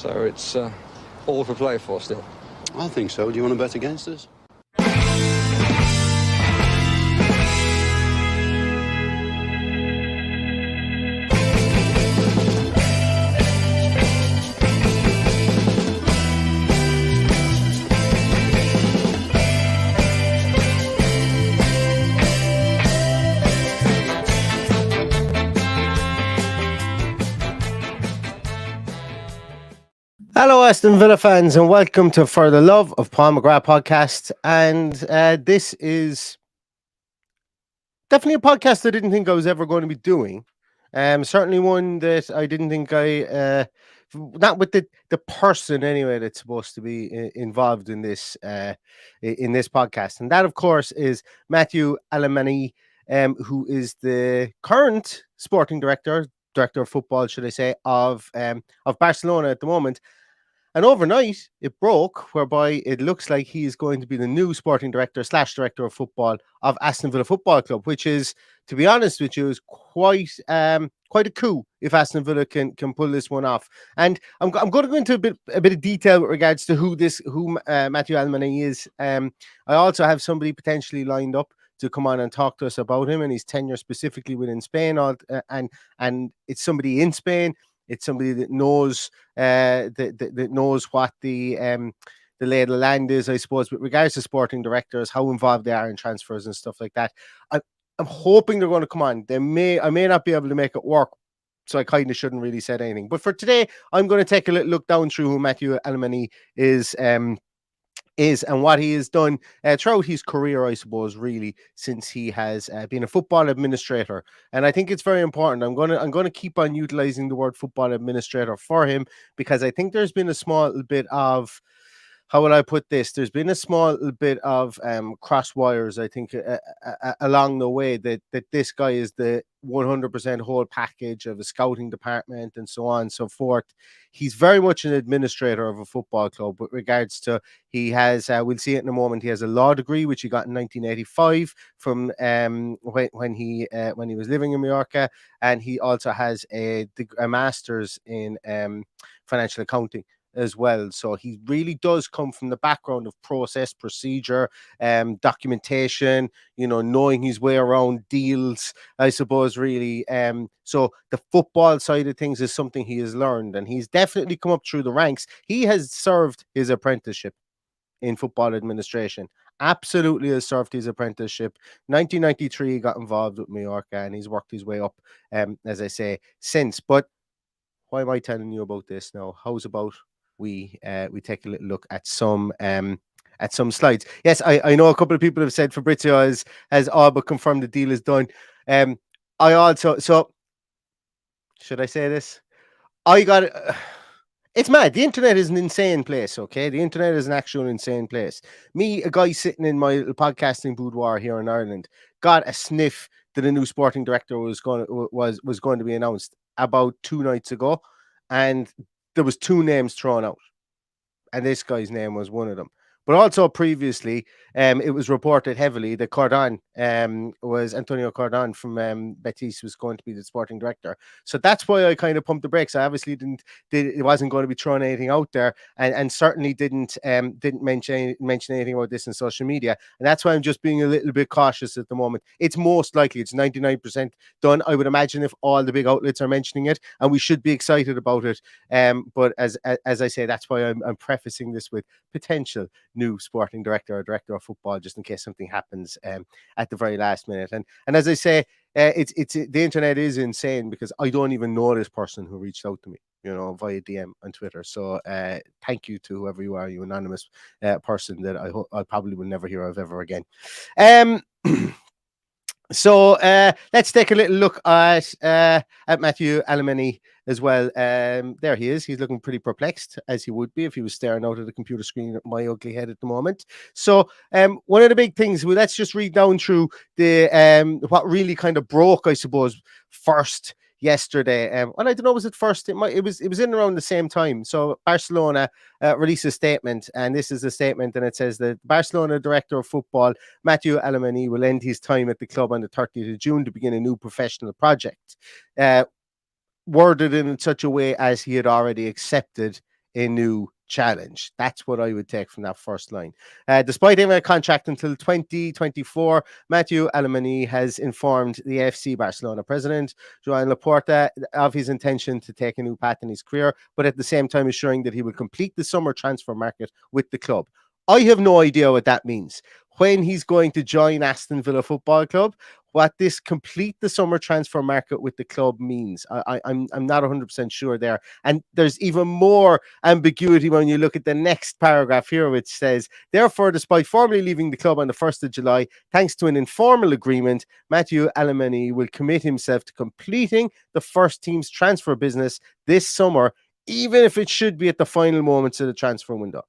So it's all to play for still. I think so. Do you want to bet against us? Hello, Aston Villa fans, and welcome to For the Love of Paul McGrath podcast. And this is definitely a podcast I didn't think I was ever going to be doing. Certainly one that I didn't think not with the person anyway that's supposed to be involved in this podcast. And that, of course, is Matthew Alemany, who is the current sporting director of football, should I say, of Barcelona at the moment. And overnight, it broke, whereby it looks like he is going to be the new sporting director / director of football of Aston Villa Football Club, which is, to be honest with you, is quite a coup if Aston Villa can pull this one off. And I'm going to go into a bit of detail with regards to who Matthew Alemany is. I also have somebody potentially lined up to come on and talk to us about him and his tenure specifically within Spain. And it's somebody in Spain. It's somebody that knows that knows what the lay of the land is, I suppose, with regards to sporting directors, how involved they are in transfers and stuff like that. I'm hoping they're going to come on. I may not be able to make it work, so I kind of shouldn't really say anything. But for today, I'm going to take a little look down through who Matthew Alemany is and what he has done throughout his career, I suppose, really, since he has been a football administrator. And I think it's very important. I'm going to keep on utilizing the word football administrator for him, because I think there's been a small bit of, how will I put this? There's been a small bit of cross wires, I think, along the way that this guy is the 100% whole package of a scouting department and so on and so forth. He's very much an administrator of a football club with regards to, he has, we'll see it in a moment, he has a law degree, which he got in 1985 from when he was living in Mallorca. And he also has a master's in financial accounting as well. So he really does come from the background of process, procedure, documentation, knowing his way around deals, I suppose, really. So the football side of things is something he has learned, and he's definitely come up through the ranks. He has served his apprenticeship in football administration. Absolutely has served his apprenticeship. 1993, he got involved with Mallorca, and he's worked his way up, as I say, since. But why am I telling you about this now? How's about we take a little look at some slides. Yes, I know a couple of people have said Fabrizio has all but confirmed the deal is done. I also, so should I say this? I got it's mad. The internet is an insane place, okay? The internet is an actual insane place. Me, a guy sitting in my little podcasting boudoir here in Ireland, got a sniff that a new sporting director was going to be announced about 2 nights ago, and there was 2 names thrown out, and this guy's name was one of them. But also previously, it was reported heavily that Antonio Cordon from Betis was going to be the sporting director. So that's why I kind of pumped the brakes. I obviously it wasn't going to be throwing anything out there, and certainly didn't mention anything about this in social media. And that's why I'm just being a little bit cautious at the moment. It's most likely, it's 99% done, I would imagine, if all the big outlets are mentioning it, and we should be excited about it. But as I say, that's why I'm prefacing this with potential new sporting director or director of football, just in case something happens at the very last minute. And as I say, it's the internet is insane, because I don't even know this person who reached out to me, via DM on Twitter. So thank you to whoever you are, you anonymous person that I probably will never hear of ever again. So let's take a little look at Matthew Alemany as well. There he is. He's looking pretty perplexed, as he would be if he was staring out at the computer screen at my ugly head at the moment. So one of the big things, well, let's just read down through the what really kind of broke, I suppose, first yesterday. And I don't know, was it first? It was in around the same time. So Barcelona released a statement, and this is a statement, and it says that Barcelona director of football Matthew Alemany will end his time at the club on the 30th of June to begin a new professional project. Worded in such a way as he had already accepted a new challenge. That's what I would take from that first line. Despite having a contract until 2024, Matthew Alemany has informed the FC Barcelona president, Joan Laporta, of his intention to take a new path in his career, but at the same time assuring that he will complete the summer transfer market with the club. I have no idea what that means. When he's going to join Aston Villa Football Club, what this complete the summer transfer market with the club means. I'm not 100% sure there. And there's even more ambiguity when you look at the next paragraph here, which says, therefore, despite formally leaving the club on the 1st of July, thanks to an informal agreement, Matthew Alemany will commit himself to completing the first team's transfer business this summer, even if it should be at the final moments of the transfer window.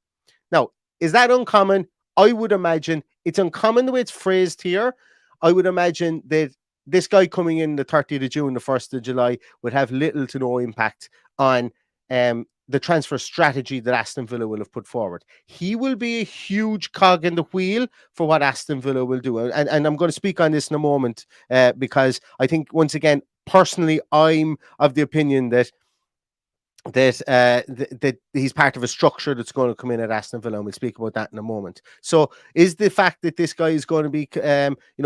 Now, is that uncommon? I would imagine it's uncommon the way it's phrased here. I would imagine that this guy coming in the 30th of June, the 1st of July, would have little to no impact on the transfer strategy that Aston Villa will have put forward. He will be a huge cog in the wheel for what Aston Villa will do. And I'm going to speak on this in a moment because I think, once again, personally, I'm of the opinion that he's part of a structure that's going to come in at Aston Villa, and we'll speak about that in a moment. So is the fact that this guy is going to be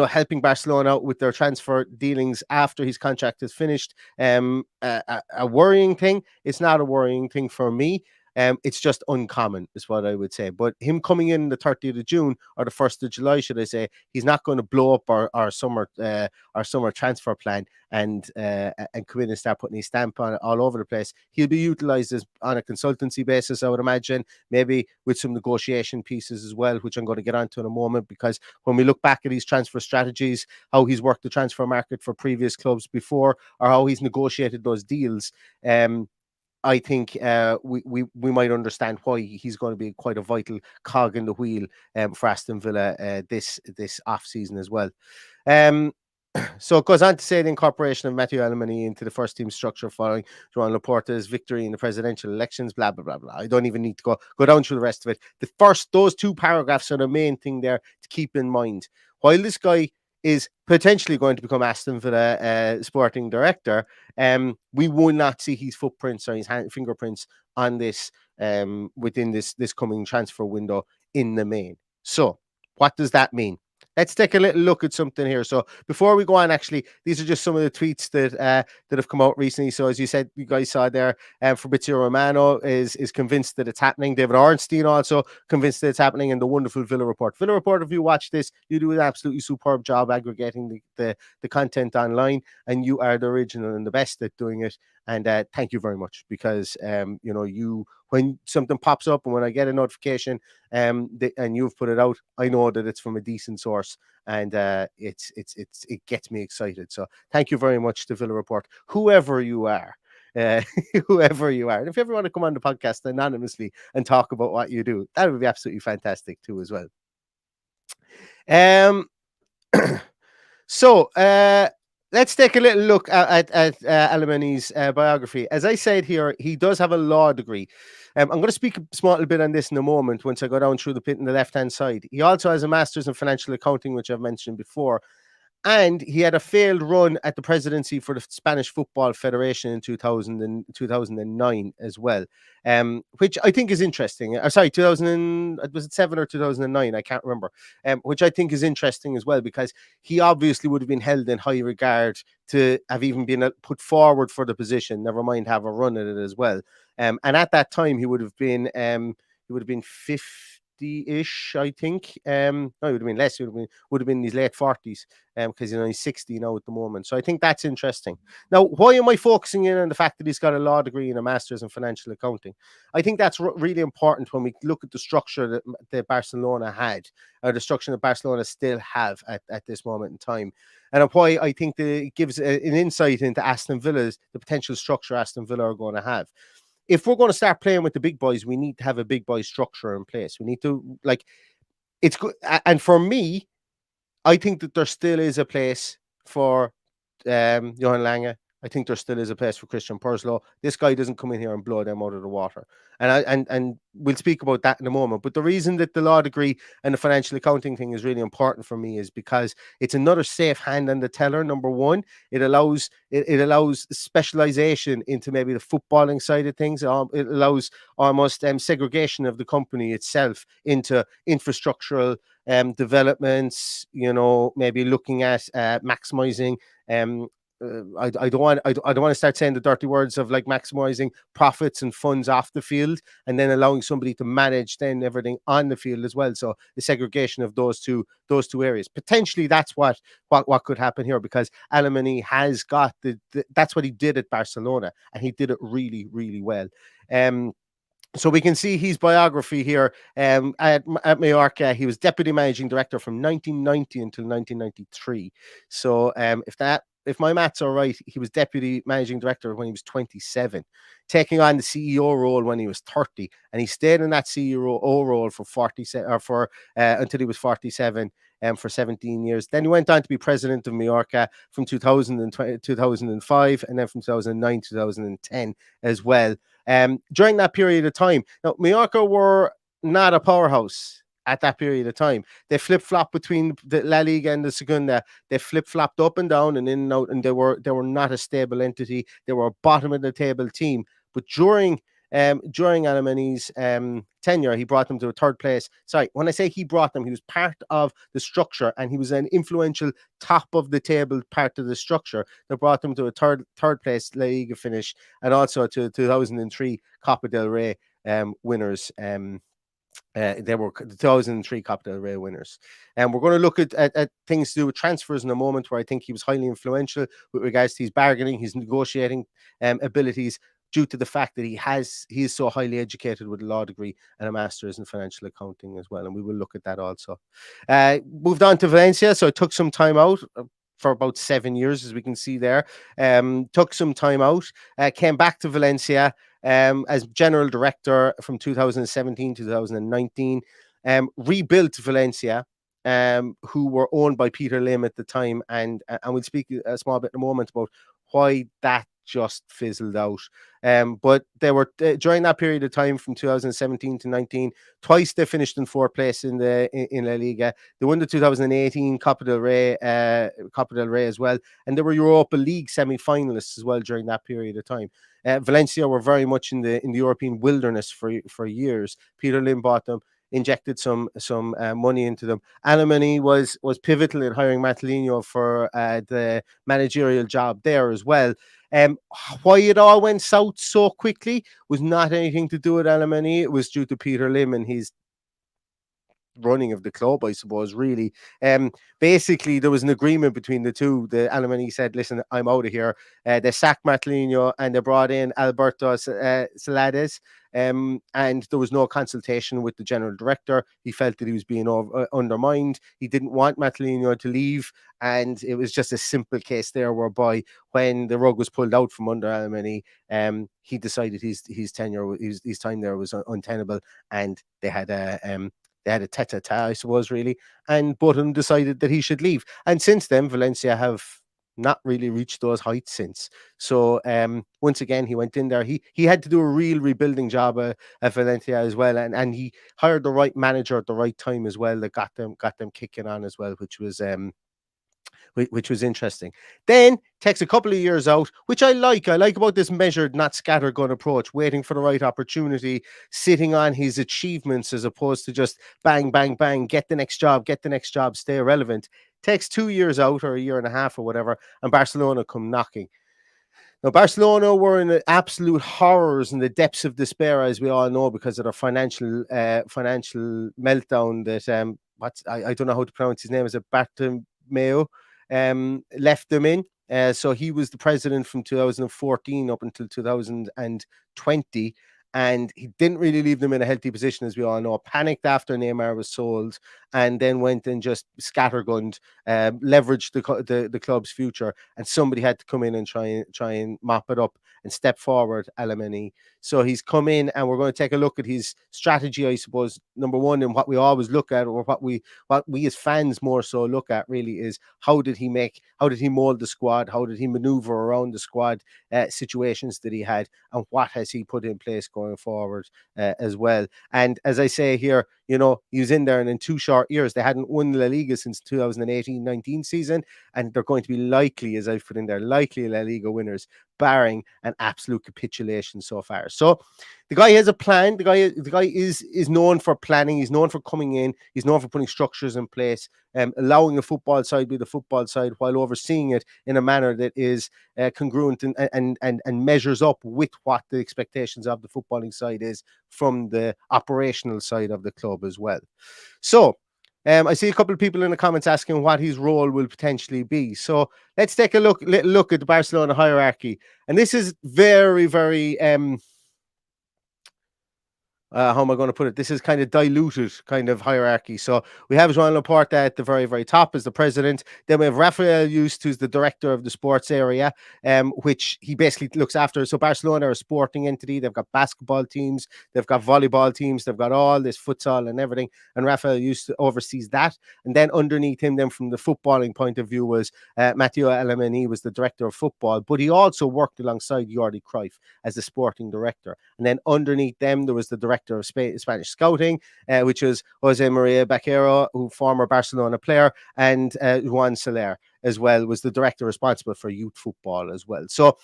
helping Barcelona out with their transfer dealings after his contract is finished a worrying thing? It's not a worrying thing for me. It's just uncommon, is what I would say. But him coming in the 30th of June or the 1st of July, should I say, he's not going to blow up our summer transfer plan and come in and start putting his stamp on it all over the place. He'll be utilised on a consultancy basis, I would imagine, maybe with some negotiation pieces as well, which I'm going to get onto in a moment, because when we look back at his transfer strategies, how he's worked the transfer market for previous clubs before, or how he's negotiated those deals, I think we might understand why he's going to be quite a vital cog in the wheel for Aston Villa this off season as well. So it goes on to say the incorporation of Matthew Alemany into the first team structure following Joan Laporta's victory in the presidential elections, blah, blah, blah, blah. I don't even need to go down through the rest of it. Those two paragraphs are the main thing there to keep in mind. While this guy is potentially going to become Aston Villa sporting director, we will not see his footprints or his fingerprints on this within this coming transfer window in the main. So what does that mean? Let's take a little look at something here. So before we go on, actually, these are just some of the tweets that have come out recently. So as you said, you guys saw there, Fabrizio Romano is convinced that it's happening. David Ornstein also convinced that it's happening, and the wonderful Villa Report. Villa Report, if you watch this, you do an absolutely superb job aggregating the content online, and you are the original and the best at doing it. And thank you very much, because when something pops up and when I get a notification and you've put it out, I know that it's from a decent source, and it gets me excited. So thank you very much to Villa Report, whoever you are. Whoever you are. And if you ever want to come on the podcast anonymously and talk about what you do, that would be absolutely fantastic too as well. So let's take a little look at Alemany's biography. As I said here, he does have a law degree. I'm going to speak a small bit on this in a moment once I go down through the pit on the left-hand side. He also has a master's in financial accounting, which I've mentioned before. And he had a failed run at the presidency for the Spanish Football Federation in 2009 as well, which I think is interesting. Sorry, 2000, was it 7 or 2009? I can't remember. Which I think is interesting as well, because he obviously would have been held in high regard to have even been put forward for the position, never mind have a run at it as well. And at that time, he would have been 50-ish, I think. No, it would have been less. It would have been in his late 40s, because he's 60 now at the moment. So I think that's interesting. Now, why am I focusing in on the fact that he's got a law degree and a master's in financial accounting? I think that's really important when we look at the structure that Barcelona had, or the structure that Barcelona still have at this moment in time. And why I think that it gives an insight into Aston Villa's, the potential structure Aston Villa are going to have. If we're going to start playing with the big boys, we need to have a big boy structure in place. We need to, it's good. And for me, I think that there still is a place for Johan Lange, I think there still is a place for Christian Purslow. This guy doesn't come in here and blow them out of the water. And we'll speak about that in a moment. But the reason that the law degree and the financial accounting thing is really important for me is because it's another safe hand on the teller. Number one, it allows specialization into maybe the footballing side of things. It allows almost segregation of the company itself into infrastructural developments. Maybe looking at maximizing. I don't want to start saying the dirty words of like maximizing profits and funds off the field, and then allowing somebody to manage then everything on the field as well. So the segregation of those two areas, potentially that's what could happen here, because Alemany has got that's what he did at Barcelona, and he did it really, really well. So we can see his biography here. At Mallorca, he was deputy managing director from 1990 until 1993. So if my maths are right, he was deputy managing director when he was 27, taking on the CEO role when he was 30, and he stayed in that CEO role for 47 until he was 47. For 17 years. Then he went on to be president of Mallorca from 2005, and then from 2009 to 2010 as well. During that period of time, now Mallorca were not a powerhouse at that period of time. They flip-flopped between the La Liga and the Segunda. They flip-flopped up and down and in and out, and they were not a stable entity. They were a bottom of the table team. But during Alemany's tenure, he brought them to a third place. Sorry, when I say he brought them, he was part of the structure, and he was an influential top of the table part of the structure that brought them to a third place La Liga finish, and also to 2003 Copa del Rey winners. They were the 2003 Copa del Rey winners. And we're going to look at things to do with transfers in a moment, where I think he was highly influential with regards to his bargaining, his negotiating abilities, due to the fact that he is so highly educated with a law degree and a master's in financial accounting as well. And we will look at that also. Moved on to Valencia. So it took some time out for about 7 years, as we can see there. Took some time out, came back to Valencia as general director from 2017 to 2019, rebuilt Valencia, who were owned by Peter Lim at the time. And we'll speak a small bit in a moment about why that just fizzled out. But they were during that period of time from 2017 to 19, twice they finished in fourth place in La Liga. They won the 2018 Copa del Rey as well, and they were Europa League semi-finalists as well during that period of time. Valencia were very much in the European wilderness for years. Peter Lim bought them, injected some money into them. Alemany was pivotal in hiring Mateu for the managerial job there as well. Why it all went south so quickly was not anything to do with Alemany. It was due to Peter Lim and his running of the club, I suppose, really. Basically, there was an agreement between the two. The Alemany said, listen, I'm out of here. They sacked Mateu and they brought in Alberto Salades. And there was no consultation with the general director. He felt that he was being undermined. He didn't want Mateu to leave. And it was just a simple case there whereby when the rug was pulled out from under Alemany, he decided his tenure, his time there was untenable, and they had a tete-a-tete, I suppose, really. And both of them decided that he should leave. And since then, Valencia have not really reached those heights since. So once again, he went in there. He had to do a real rebuilding job at Valencia as well. And he hired the right manager at the right time as well that got them kicking on as well, which was interesting. Then takes a couple of years out, which I like. I like about this measured, not scattergun approach, waiting for the right opportunity, sitting on his achievements as opposed to just bang, bang, bang, get the next job, stay relevant. Takes 2 years out, or a year and a half or whatever, and Barcelona come knocking. Now, Barcelona were in the absolute horrors and the depths of despair, as we all know, because of their financial meltdown that I don't know how to pronounce his name. Is it Bartomeu? Left them in. So he was the president from 2014 up until 2020, and he didn't really leave them in a healthy position, as we all know. Panicked after Neymar was sold, and then went and just scattergunned, leveraged the club's future, and somebody had to come in and try and mop it up. and step forward Alemany. So he's come in, and we're going to take a look at his strategy, I suppose. Number one, and what we always look at, or what we as fans more so look at, really, is how did he mold the squad, how did he maneuver around the squad situations that he had, and what has he put in place going forward as well. And as I say here, he was in there, and in 2 short years, they hadn't won La Liga since 2018-19 season, and they're going to be likely, as I've put in there, likely La Liga winners, barring an absolute capitulation so far. So the guy has a plan. The guy is known for planning. He's known for coming in. He's known for putting structures in place, allowing the football side be the football side, while overseeing it in a manner that is congruent and measures up with what the expectations of the footballing side is from the operational side of the club as well. So I see a couple of people in the comments asking what his role will potentially be. So let's take a look at the Barcelona hierarchy. And this is very, very how am I going to put it? This is kind of diluted kind of hierarchy. So we have Joan Laporta at the very, very top as the president. Then we have Rafael Yuste, who's the director of the sports area, which he basically looks after. So Barcelona are a sporting entity. They've got basketball teams. They've got volleyball teams. They've got all this futsal and everything. And Rafael Yuste oversees that. And then underneath him, then from the footballing point of view, was Matthew Alemany, was the director of football. But he also worked alongside Jordi Cruyff as the sporting director. And then underneath them, there was the director of Spanish scouting, which was Jose Maria Baquero, who former Barcelona player, and Juan Soler as well was the director responsible for youth football as well. So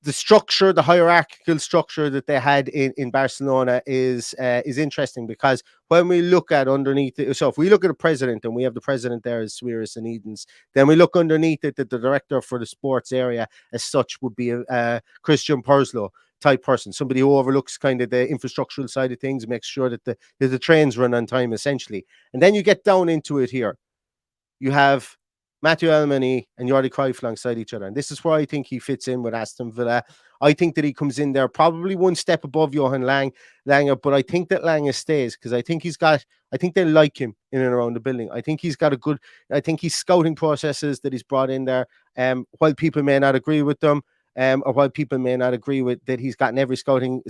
the structure, the hierarchical structure that they had in Barcelona is interesting, because when we look at underneath it, so if we look at the president, and we have the president there as Suarez and Edens, then we look underneath it that the director for the sports area as such would be Christian Purslow type person, somebody who overlooks kind of the infrastructural side of things, makes sure that the trains run on time, essentially. And then you get down into it here. You have Matthew Alemany and Jordi Cruyff alongside each other. And this is where I think he fits in with Aston Villa. I think that he comes in there probably one step above Johan Lange, but I think that Lange stays, because I think they like him in and around the building. I think he's got I think he's scouting processes that he's brought in there. While people may not agree with them, or while people may not agree with that he's gotten every scouting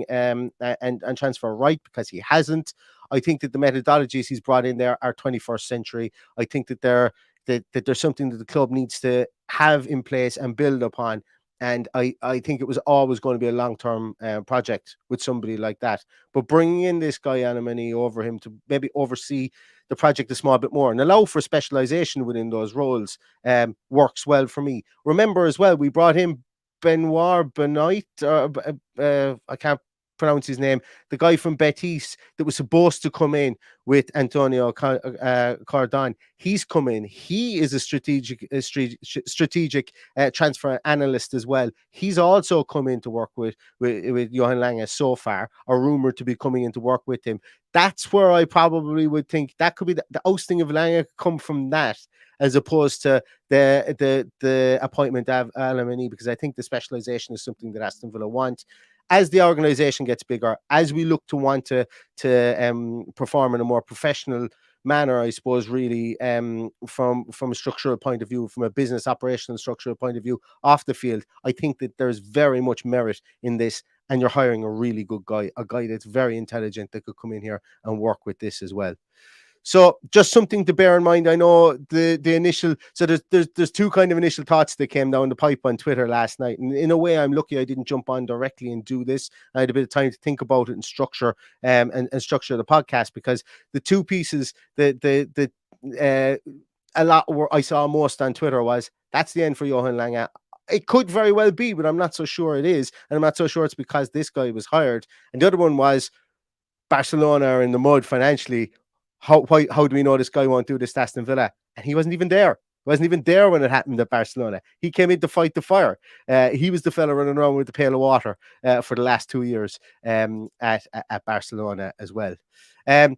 and transfer right, because he hasn't. I think that the methodologies he's brought in there are 21st century. I think that there's something that the club needs to have in place and build upon. And I think it was always going to be a long-term project with somebody like that. But bringing in this guy Alemany over him to maybe oversee the project a small bit more and allow for specialization within those roles works well for me. Remember as well, we brought in Benoit, I can't pronounce his name, the guy from Betis that was supposed to come in with Antonio Cardon. He's come in. He is a strategic transfer analyst as well. He's also come in to work with Johan Lange so far, or rumored to be coming in to work with him. That's where I probably would think that could be the ousting of Lange come from that, as opposed to the appointment of Alemany, because I think the specialization is something that Aston Villa want. As the organization gets bigger, as we look to want to perform in a more professional manner, I suppose, really, from a structural point of view, from a business operational structural point of view, off the field, I think that there's very much merit in this, and you're hiring a really good guy, a guy that's very intelligent, that could come in here and work with this as well. So just something to bear in mind. I know the initial, so there's two kind of initial thoughts that came down the pipe on Twitter last night. And in a way, I'm lucky I didn't jump on directly and do this. I had a bit of time to think about it and structure and structure the podcast, because the two pieces that a lot where I saw most on Twitter was, that's the end for Johan Lange. It could very well be, but I'm not so sure it is. And I'm not so sure it's because this guy was hired. And the other one was, Barcelona are in the mud financially. How do we know this guy won't do this to Aston Villa? And he wasn't even there. He wasn't even there when it happened at Barcelona. He came in to fight the fire. He was the fella running around with the pail of water for the last 2 years at Barcelona as well.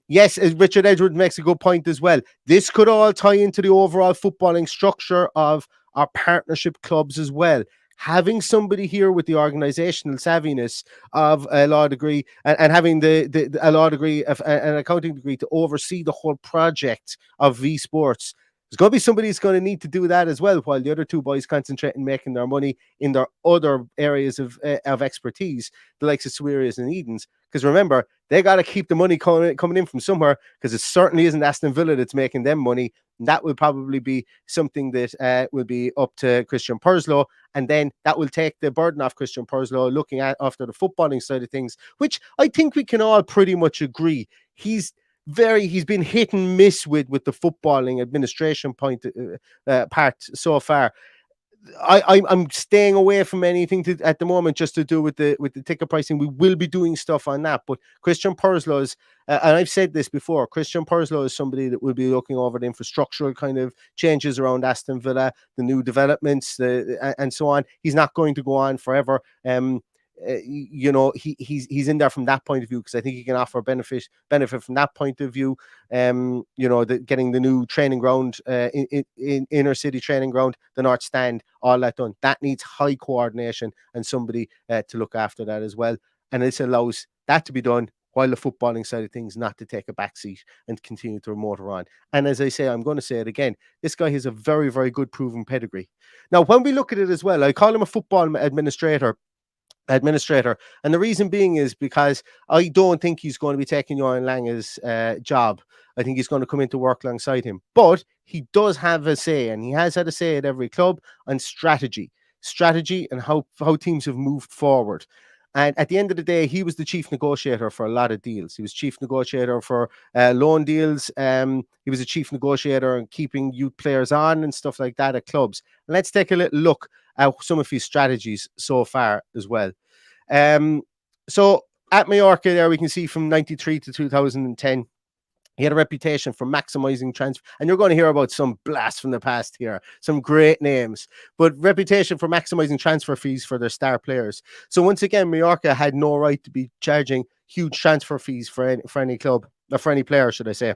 Yes, Richard Edwards makes a good point as well. This could all tie into the overall footballing structure of our partnership clubs as well. Having somebody here with the organizational savviness of a law degree and having a law degree of an accounting degree to oversee the whole project of V Sports, There's going to be somebody who's going to need to do that as well, while the other two boys concentrate on making their money in their other areas of expertise, the likes of Suarez and Edens. Because remember, they got to keep the money coming in from somewhere, because it certainly isn't Aston Villa that's making them money. And that will probably be something that will be up to Christian Purslow. And then that will take the burden off Christian Purslow looking at after the footballing side of things, which I think we can all pretty much agree. He's been hit and miss with the footballing administration part so far. I'm staying away from anything at the moment just to do with the ticket pricing. We will be doing stuff on that, but Christian Purslow is, and I've said this before, Christian Purslow is somebody that will be looking over the infrastructural kind of changes around Aston Villa, the new developments, and so on. He's not going to go on forever. He's in there from that point of view, because I think he can offer benefit from that point of view. Getting the new training ground in inner city training ground, the North Stand, all that done. That needs high coordination and somebody to look after that as well. And this allows that to be done while the footballing side of things not to take a backseat and continue to motor on. And as I say, I'm going to say it again, this guy has a very, very good proven pedigree. Now, when we look at it as well, I call him a football administrator, and the reason being is because I don't think he's going to be taking Johan Lange's job. I think he's going to come in to work alongside him, but he does have a say, and he has had a say at every club on strategy and how teams have moved forward. And at the end of the day, he was the chief negotiator for a lot of deals. He was chief negotiator for loan deals. He was a chief negotiator on keeping youth players on and stuff like that at clubs. And let's take a little look at some of his strategies so far as well. So at Mallorca there, we can see from 93 to 2010, he had a reputation for maximizing transfer. And you're going to hear about some blast from the past here, some great names, but reputation for maximizing transfer fees for their star players. So once again, Mallorca had no right to be charging huge transfer fees for any club, or for any player, should I say.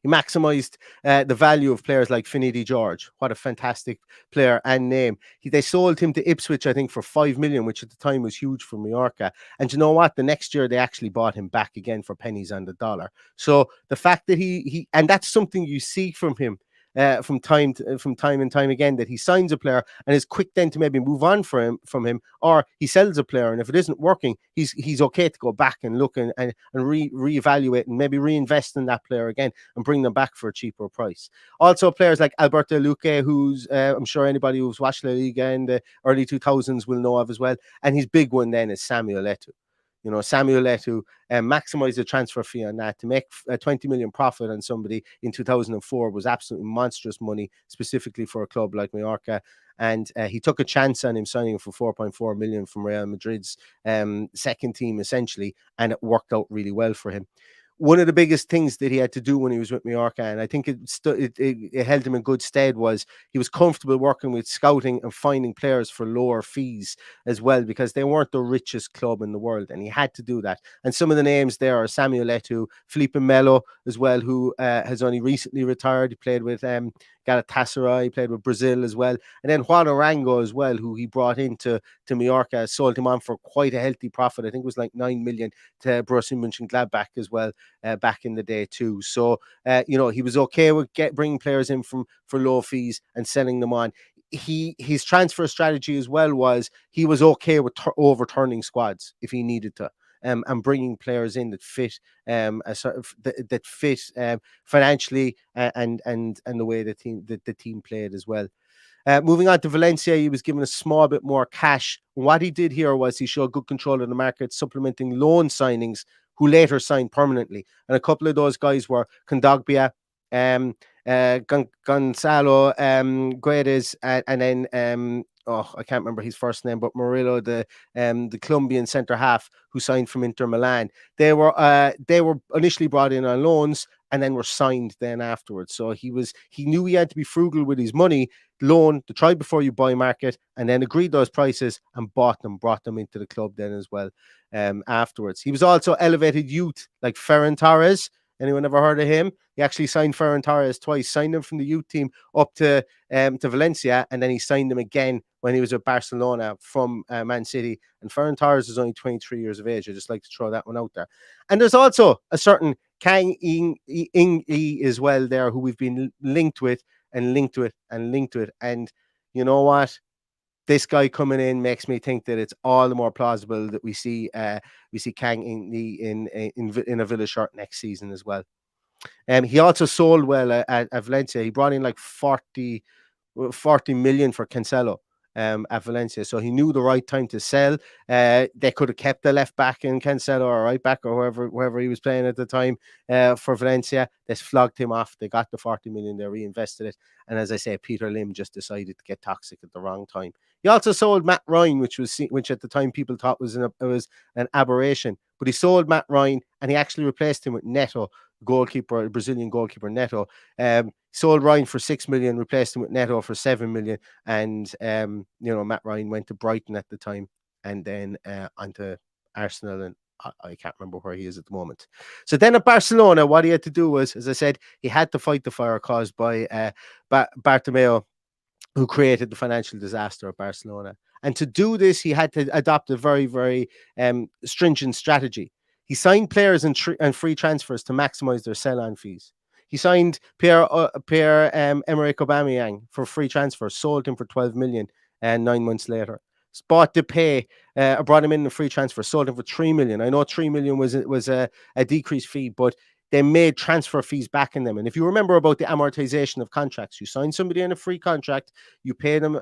He maximised the value of players like Finidi George. What a fantastic player and name. They sold him to Ipswich, I think, for 5 million, which at the time was huge for Mallorca. And you know what? The next year, they actually bought him back again for pennies on the dollar. So the fact that he and that's something you see from him from time and time again, that he signs a player and is quick then to maybe move on from him, or he sells a player, and if it isn't working, he's okay to go back and look and reevaluate and maybe reinvest in that player again and bring them back for a cheaper price. Also, players like Alberto Luque, who's I'm sure anybody who's watched La Liga in the early 2000s will know of as well. And his big one then is Samuel Eto'o. Samuel Eto'o maximized the transfer fee on that to make a 20 million profit on somebody in 2004 was absolutely monstrous money, specifically for a club like Mallorca. And he took a chance on him signing for 4.4 million from Real Madrid's second team, essentially, and it worked out really well for him. One of the biggest things that he had to do when he was with Mallorca, and I think it held him in good stead, was he was comfortable working with scouting and finding players for lower fees as well, because they weren't the richest club in the world, and he had to do that. And some of the names there are Samuel Eto'o, Felipe Melo as well, who has only recently retired. He played with Galatasaray, he played with Brazil as well. And then Juan Arango as well, who he brought into Mallorca, sold him on for quite a healthy profit. I think it was like 9 million to Borussia Mönchengladbach as well, back in the day too. So, he was okay with bringing players in for low fees and selling them on. His transfer strategy as well was he was okay with overturning squads if he needed to. And bringing players in that fit, that fit financially and the way the team played as well. Moving on to Valencia, he was given a small bit more cash. What he did here was he showed good control of the market, supplementing loan signings who later signed permanently. And a couple of those guys were Kondogbia, Gonzalo Guedes, and then I can't remember his first name, but Murillo, the Colombian centre half who signed from Inter Milan. They were initially brought in on loans and then were signed then afterwards. So he knew he had to be frugal with his money, loan, to try before you buy market, and then agreed those prices and brought them into the club then as well afterwards. He was also elevated youth like Ferran Torres. Anyone ever heard of him? He actually signed Ferran Torres twice, signed him from the youth team up to Valencia, and then he signed him again when he was with Barcelona from Man City. And Ferran Torres is only 23 years of age. I just like to throw that one out there. And there's also a certain Kang In as well there, who we've been linked with and linked to it and linked to it. And you know what? This guy coming in makes me think that it's all the more plausible that we see Kang in a Villa shirt next season as well. He also sold well at Valencia. He brought in like 40 million for Cancelo at Valencia. So he knew the right time to sell. They could have kept the left back in Cancelo or right back or whoever he was playing at the time for Valencia. They flogged him off. They got the 40 million. They reinvested it. And as I say, Peter Lim just decided to get toxic at the wrong time. He also sold Matt Ryan, which at the time people thought was an aberration. But he sold Matt Ryan and he actually replaced him with Neto, Brazilian goalkeeper Neto. Sold Ryan for 6 million, replaced him with Neto for 7 million. And, Matt Ryan went to Brighton at the time and then onto Arsenal. And I can't remember where he is at the moment. So then at Barcelona, what he had to do was, as I said, he had to fight the fire caused by Bartomeu, who created the financial disaster of Barcelona. And to do this, he had to adopt a very, very stringent strategy. He signed players and free transfers to maximize their sell-on fees. He signed Pierre-Emerick Aubameyang for free transfer, sold him for 12 million 9 months later. Bought Depay, brought him in a free transfer, sold him for 3 million. I know 3 million was a decreased fee, but they made transfer fees back in them. And if you remember about the amortization of contracts, you sign somebody in a free contract, you pay them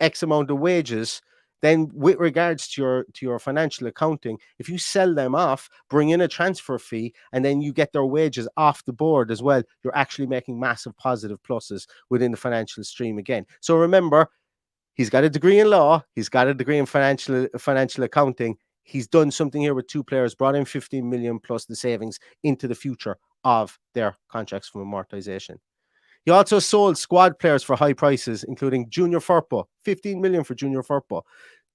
X amount of wages. Then with regards to your financial accounting, if you sell them off, bring in a transfer fee, and then you get their wages off the board as well, you're actually making massive positive pluses within the financial stream again. So remember, he's got a degree in law, he's got a degree in financial accounting. He's done something here with two players, brought in 15 million plus the savings into the future of their contracts from amortization. He also sold squad players for high prices, including Junior Firpo, 15 million for Junior Firpo.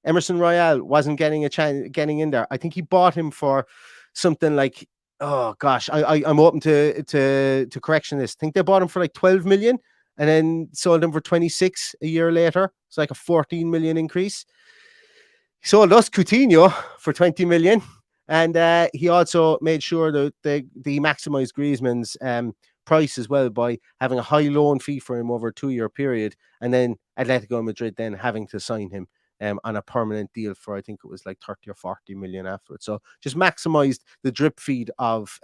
Emerson Royale wasn't getting a chance, getting in there. I think he bought him for something like, oh gosh, I'm open to correction this. I think they bought him for like 12 million and then sold him for 26 a year later. It's like a 14 million increase. He sold us Coutinho for 20 million. And he also made sure that he maximized Griezmann's price as well by having a high loan fee for him over a 2-year period. And then Atletico Madrid then having to sign him on a permanent deal for, I think it was like 30 or 40 million afterwards. So just maximized the drip feed of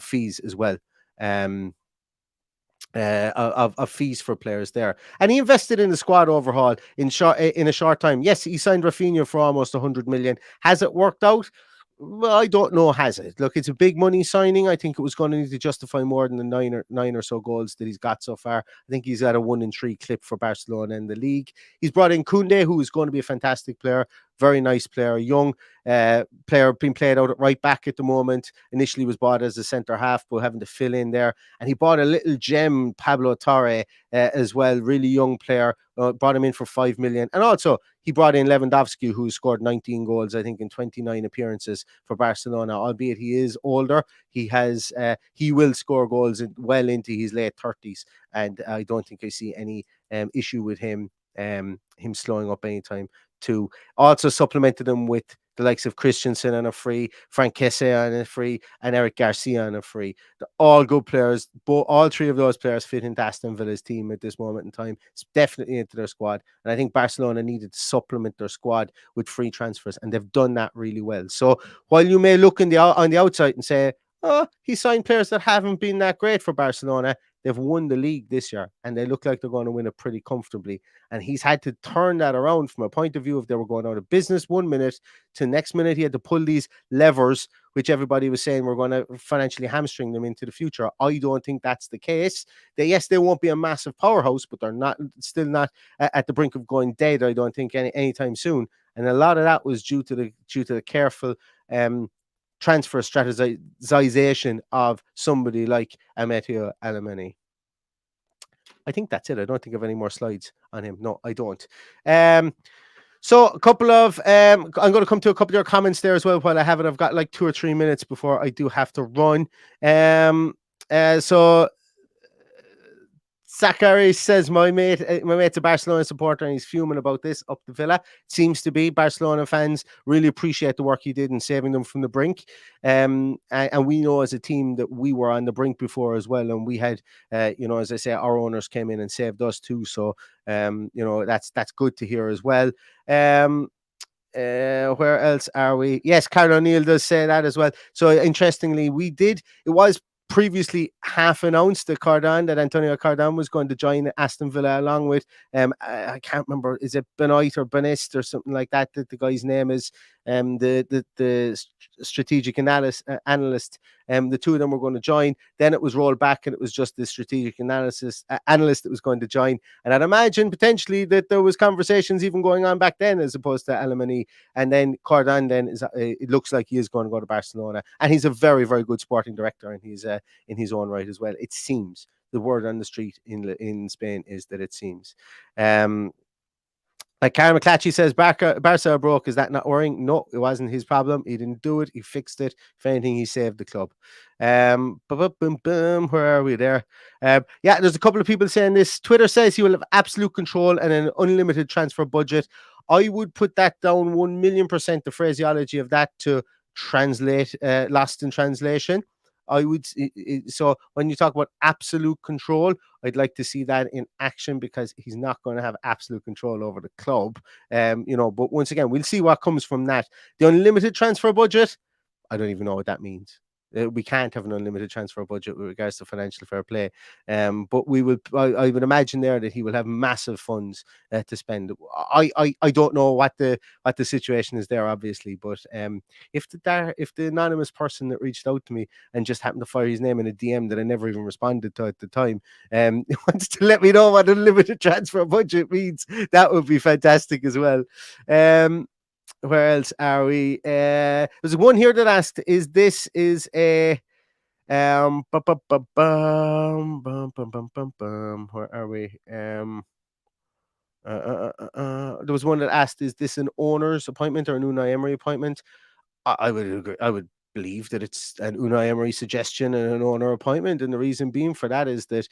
fees as well. Of fees for players there, and he invested in the squad overhaul in a short time. Yes, he signed Rafinha for almost 100 million. Has it worked out? Well, I don't know. Has it? Look, it's a big money signing. I think it was going to need to justify more than the nine or so goals that he's got so far. I think he's got a 1-in-3 clip for Barcelona in the league. He's brought in Koundé, who is going to be a fantastic player, very nice player, young player, being played out at right back at the moment. Initially was bought as a centre half, but having to fill in there. And he bought a little gem, Pablo Torre, as well, really young player. Brought him in for 5 million. And also, he brought in Lewandowski, who scored 19 goals, I think, in 29 appearances for Barcelona. Albeit he is older, he will score goals well into his late 30s, and I don't think I see any issue with him slowing up anytime. To also supplemented him with the likes of Christensen on a free, Frank Kessié on a free, and Eric Garcia on a free. They're all good players. All three of those players fit into Aston Villa's team at this moment in time. It's definitely into their squad. And I think Barcelona needed to supplement their squad with free transfers, and they've done that really well. So while you may look on the outside and say, oh, he signed players that haven't been that great for Barcelona, they've won the league this year, and they look like they're going to win it pretty comfortably. And he's had to turn that around from a point of view of they were going out of business 1 minute to next minute. He had to pull these levers, which everybody was saying were going to financially hamstring them into the future. I don't think that's the case. They won't be a massive powerhouse, but they're still not at the brink of going dead, I don't think, anytime soon. And a lot of that was due to the careful transfer strategization of somebody like Matthew Alemany. I think that's it. I don't think I have any more slides on him. No, I don't. So a couple of I'm going to come to a couple of your comments there as well while I have it. I've got like 2 or 3 minutes before I do have to run. So Zachary says my mate's a Barcelona supporter and he's fuming about this up the Villa. Seems to be Barcelona fans really appreciate the work he did in saving them from the brink. And we know as a team that we were on the brink before as well, and we had, as I say, our owners came in and saved us too. So, that's good to hear as well. Where else are we? Yes, Carl O'Neill does say that as well. So interestingly, it was previously half announced that Antonio Cardon was going to join Aston Villa along with I can't remember, is it Benoit or Benist or something like that the guy's name is, the strategic analyst. The two of them were going to join. Then it was rolled back and it was just the strategic analyst that was going to join. And I'd imagine potentially that there was conversations even going on back then as opposed to Alemany. And then Cardon it looks like he is going to go to Barcelona. And he's a very, very good sporting director, and he's in his own right as well. It seems the word on the street in Spain is that it seems. Like Karen McClatchy says, Barca are broke. Is that not worrying? No, it wasn't his problem. He didn't do it. He fixed it. If anything, he saved the club. Where are we there? There's a couple of people saying this. Twitter says he will have absolute control and an unlimited transfer budget. I would put that down 1,000,000%, the phraseology of that, to translate, lost in translation. I would. So when you talk about absolute control, I'd like to see that in action, because he's not going to have absolute control over the club. But once again, we'll see what comes from that. The unlimited transfer budget, I don't even know what that means. We can't have an unlimited transfer budget with regards to financial fair play. But we will. I would imagine there that he will have massive funds to spend. I don't know what the situation is there, obviously. But if the anonymous person that reached out to me and just happened to fire his name in a DM that I never even responded to at the time, wants to let me know what unlimited transfer budget means, that would be fantastic as well. Where else are we? There's one here that asked, "Is a where are we? There was one that asked, "Is this an owner's appointment or an Unai Emery appointment?" I would agree. I would believe that it's an Unai Emery suggestion and an owner appointment, and the reason being for that is that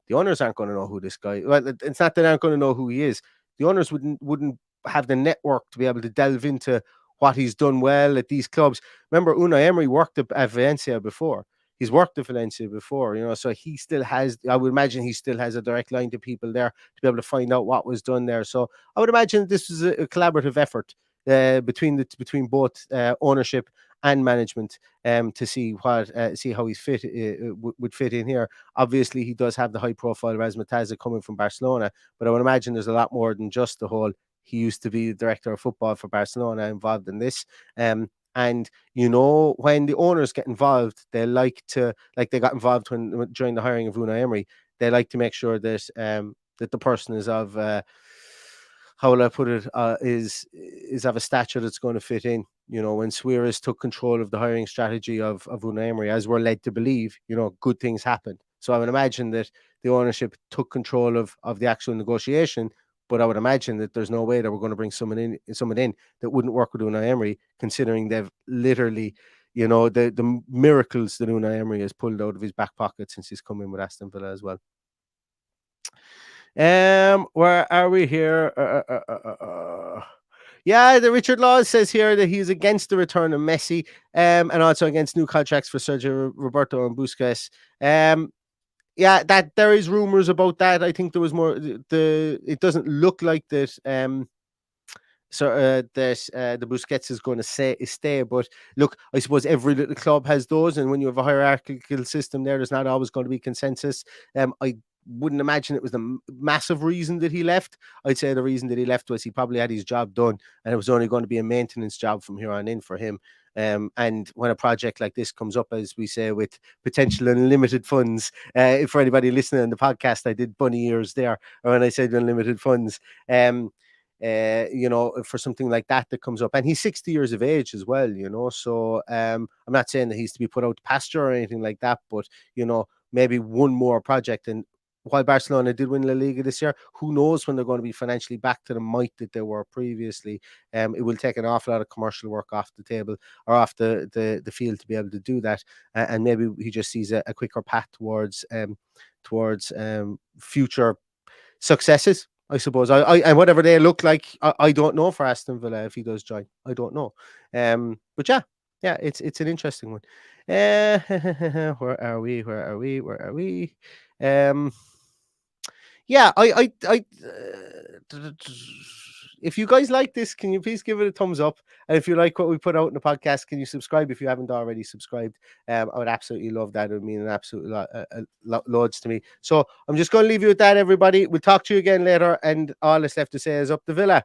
the owners aren't going to know who this guy. Well, it's not that they aren't going to know who he is. The owners wouldn't have the network to be able to delve into what he's done well at these clubs. Remember, Unai Emery worked at Valencia before. He's worked at Valencia before, so he still has. I would imagine he still has a direct line to people there to be able to find out what was done there. So I would imagine this was a collaborative effort between both ownership and management to see how he would fit in here. Obviously, he does have the high profile Razzmatazz coming from Barcelona, but I would imagine there's a lot more than just the whole. He used to be the director of football for Barcelona involved in this. And when the owners get involved, they they got involved during the hiring of Unai Emery. They like to make sure that that the person is of how will I put it, is of a stature that's going to fit in. When Suarez took control of the hiring strategy of Unai Emery, as we're led to believe, good things happened. So I would imagine that the ownership took control of the actual negotiation. But I would imagine that there's no way that we're going to bring someone in that wouldn't work with Unai Emery, considering they've literally, the miracles that Unai Emery has pulled out of his back pocket since he's come in with Aston Villa as well. Where are we here? The Richard Laws says here that he's against the return of Messi, and also against new contracts for Sergio Roberto and Busquets. That there is rumors about that. I think there was more. It doesn't look like that. The Busquets is going to stay. But look, I suppose every little club has those, and when you have a hierarchical system, there's not always going to be consensus. I wouldn't imagine it was the massive reason that he left. I'd say the reason that he left was he probably had his job done, and it was only going to be a maintenance job from here on in for him. And when a project like this comes up, as we say, with potential unlimited funds, for anybody listening on the podcast, I did bunny ears there, or when I said unlimited funds, for something like that comes up, and he's 60 years of age as well, so I'm not saying that he's to be put out to pasture or anything like that, but maybe one more project. And while Barcelona did win La Liga this year, who knows when they're going to be financially back to the might that they were previously. It will take an awful lot of commercial work off the table or off the field to be able to do that. And maybe he just sees a quicker path towards towards future successes, I suppose. And whatever they look like, I don't know for Aston Villa if he does join. I don't know. But yeah, it's an interesting one. Where are we? Yeah, if you guys like this, can you please give it a thumbs up? And if you like what we put out in the podcast, can you subscribe if you haven't already subscribed? I would absolutely love that. It would mean an absolute loads to me. So I'm just going to leave you with that, everybody. We'll talk to you again later, and all that's left to say is up the Villa.